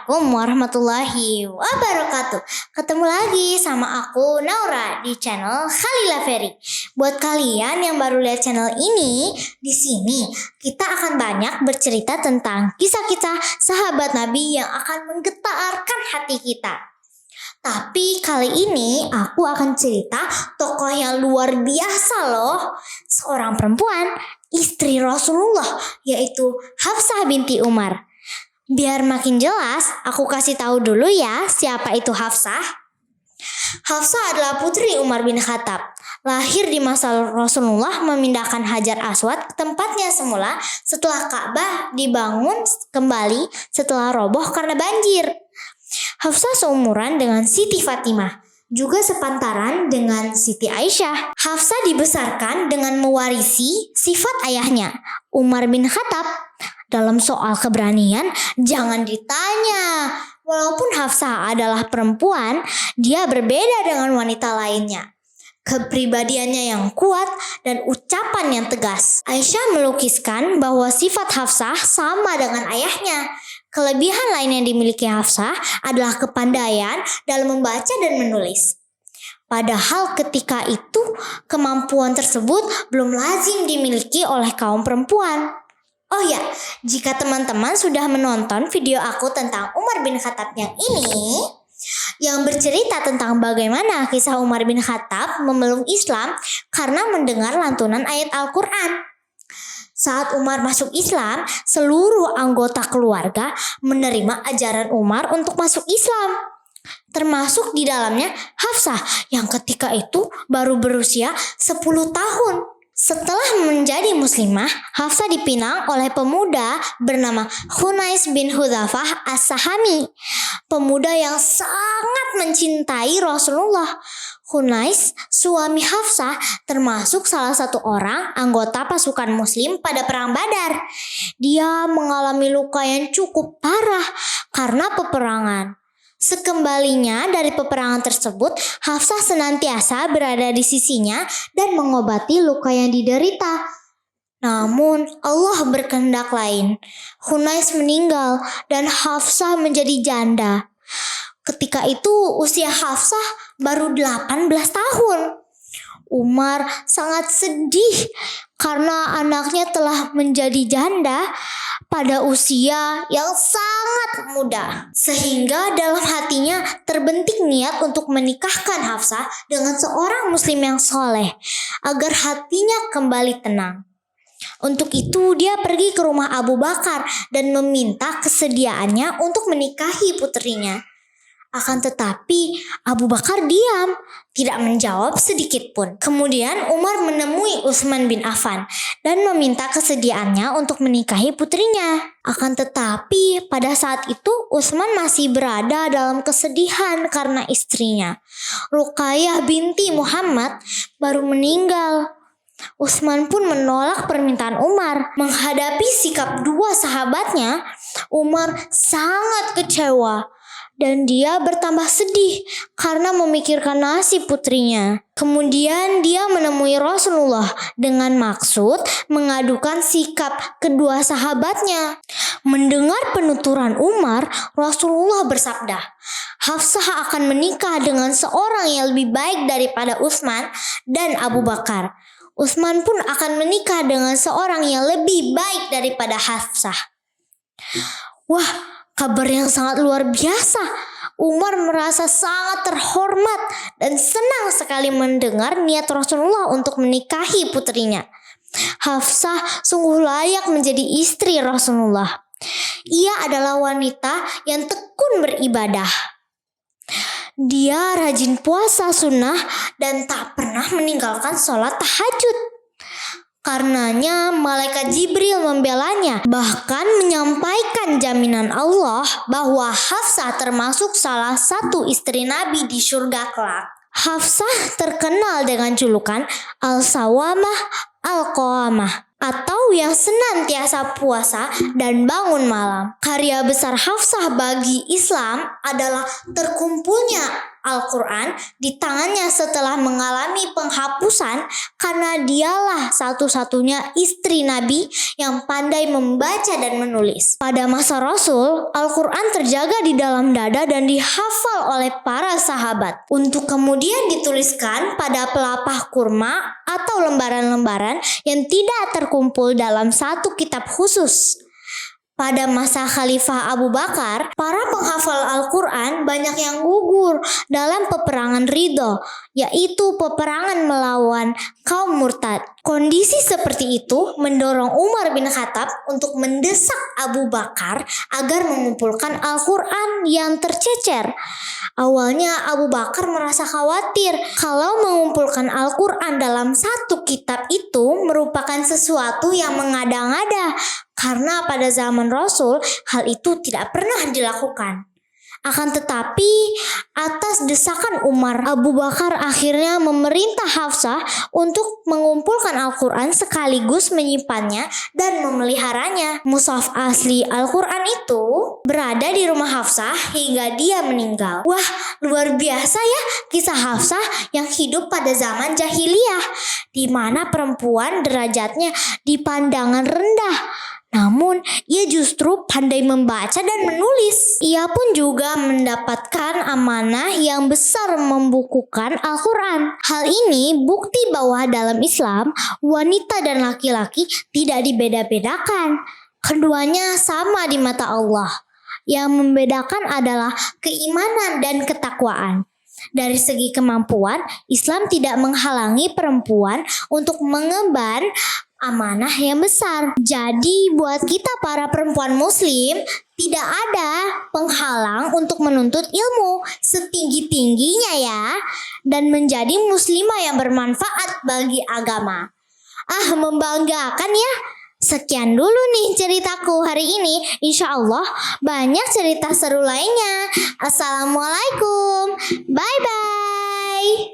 Assalamualaikum warahmatullahi wabarakatuh. Ketemu lagi sama aku Naura di channel Khalila Ferry. Buat kalian yang baru lihat channel ini, di sini kita akan banyak bercerita tentang kisah-kisah sahabat Nabi yang akan menggetarkan hati kita. Tapi kali ini aku akan cerita tokoh yang luar biasa loh. Seorang perempuan, istri Rasulullah, yaitu Hafsah binti Umar. Biar makin jelas, aku kasih tahu dulu ya siapa itu Hafsah. Hafsah adalah putri Umar bin Khattab. Lahir di masa Rasulullah memindahkan Hajar Aswad ke tempatnya semula setelah Ka'bah dibangun kembali setelah roboh karena banjir. Hafsah seumuran dengan Siti Fatimah, juga sepantaran dengan Siti Aisyah. Hafsah dibesarkan dengan mewarisi sifat ayahnya, Umar bin Khattab. Dalam soal keberanian, jangan ditanya. Walaupun Hafsah adalah perempuan, dia berbeda dengan wanita lainnya. Kepribadiannya yang kuat dan ucapan yang tegas. Aisyah melukiskan bahwa sifat Hafsah sama dengan ayahnya. Kelebihan lain yang dimiliki Hafsah adalah kepandaian dalam membaca dan menulis. Padahal ketika itu kemampuan tersebut belum lazim dimiliki oleh kaum perempuan. Oh ya, jika teman-teman sudah menonton video aku tentang Umar bin Khattab yang ini, yang bercerita tentang bagaimana kisah Umar bin Khattab memeluk Islam karena mendengar lantunan ayat Al-Quran. Saat Umar masuk Islam, seluruh anggota keluarga menerima ajaran Umar untuk masuk Islam. Termasuk di dalamnya Hafsah yang ketika itu baru berusia 10 tahun. Setelah menjadi muslimah, Hafsah dipinang oleh pemuda bernama Hunais bin Hudzafah As-Sahami. Pemuda yang sangat mencintai Rasulullah. Hunais, suami Hafsah, termasuk salah satu orang anggota pasukan muslim pada perang Badar. Dia mengalami luka yang cukup parah karena peperangan. Sekembalinya dari peperangan tersebut, Hafsah senantiasa berada di sisinya dan mengobati luka yang diderita. Namun Allah berkehendak lain. Hunais meninggal dan Hafsah menjadi janda. Ketika itu usia Hafsah baru 18 tahun. Umar sangat sedih karena anaknya telah menjadi janda pada usia yang sangat muda. Sehingga dalam hatinya terbentik niat untuk menikahkan Hafsah dengan seorang muslim yang soleh agar hatinya kembali tenang. Untuk itu dia pergi ke rumah Abu Bakar dan meminta kesediaannya untuk menikahi putrinya. Akan tetapi Abu Bakar diam, tidak menjawab sedikit pun. Kemudian Umar menemui Utsman bin Affan dan meminta kesediaannya untuk menikahi putrinya. Akan tetapi pada saat itu Utsman masih berada dalam kesedihan karena istrinya, Ruqayyah binti Muhammad, baru meninggal. Utsman pun menolak permintaan Umar. Menghadapi sikap dua sahabatnya, Umar sangat kecewa. Dan dia bertambah sedih karena memikirkan nasib putrinya. Kemudian dia menemui Rasulullah dengan maksud mengadukan sikap kedua sahabatnya. Mendengar penuturan Umar, Rasulullah bersabda, Hafsah akan menikah dengan seorang yang lebih baik daripada Utsman dan Abu Bakar. Utsman pun akan menikah dengan seorang yang lebih baik daripada Hafsah. Wah, kabar yang sangat luar biasa. Umar merasa sangat terhormat dan senang sekali mendengar niat Rasulullah untuk menikahi putrinya. Hafsah sungguh layak menjadi istri Rasulullah. Ia adalah wanita yang tekun beribadah. Dia rajin puasa sunnah dan tak pernah meninggalkan sholat tahajud. Karenanya malaikat Jibril membelanya, bahkan menyampaikan jaminan Allah bahwa Hafsah termasuk salah satu istri Nabi di surga kelak. Hafsah terkenal dengan julukan Al-Sawamah Al-Qawamah, atau yang senantiasa puasa dan bangun malam. Karya besar Hafsah bagi Islam adalah terkumpulnya Al-Quran di tangannya setelah mengalami penghapusan karena dialah satu-satunya istri Nabi yang pandai membaca dan menulis. Pada masa Rasul, Al-Quran terjaga di dalam dada dan dihafal oleh para sahabat untuk kemudian dituliskan pada pelapah kurma atau lembaran-lembaran yang tidak terkumpul dalam satu kitab khusus. Pada masa Khalifah Abu Bakar, para penghafal Al-Quran banyak yang gugur dalam peperangan Ridho, yaitu peperangan melawan kaum murtad. Kondisi seperti itu mendorong Umar bin Khattab untuk mendesak Abu Bakar agar mengumpulkan Al-Quran yang tercecer. Awalnya Abu Bakar merasa khawatir kalau mengumpulkan Al-Quran dalam satu kitab itu merupakan sesuatu yang mengada-ngada, karena pada zaman Rasul hal itu tidak pernah dilakukan. Akan tetapi atas desakan Umar, Abu Bakar akhirnya memerintah Hafsah untuk mengumpulkan Al-Quran sekaligus menyimpannya dan memeliharanya. Mushaf asli Al-Quran itu berada di rumah Hafsah hingga dia meninggal. Wah, luar biasa ya kisah Hafsah yang hidup pada zaman jahiliyah, di mana perempuan derajatnya dipandang rendah. Namun, ia justru pandai membaca dan menulis. Ia pun juga mendapatkan amanah yang besar membukukan Al-Quran. Hal ini bukti bahwa dalam Islam, wanita dan laki-laki tidak dibeda-bedakan. Keduanya sama di mata Allah. Yang membedakan adalah keimanan dan ketakwaan. Dari segi kemampuan, Islam tidak menghalangi perempuan untuk mengemban amanah yang besar. Jadi buat kita para perempuan muslim, tidak ada penghalang untuk menuntut ilmu setinggi-tingginya ya, dan menjadi muslimah yang bermanfaat bagi agama. Membanggakan ya. Sekian dulu nih ceritaku hari ini. Insya Allah banyak cerita seru lainnya. Assalamualaikum. Bye-bye.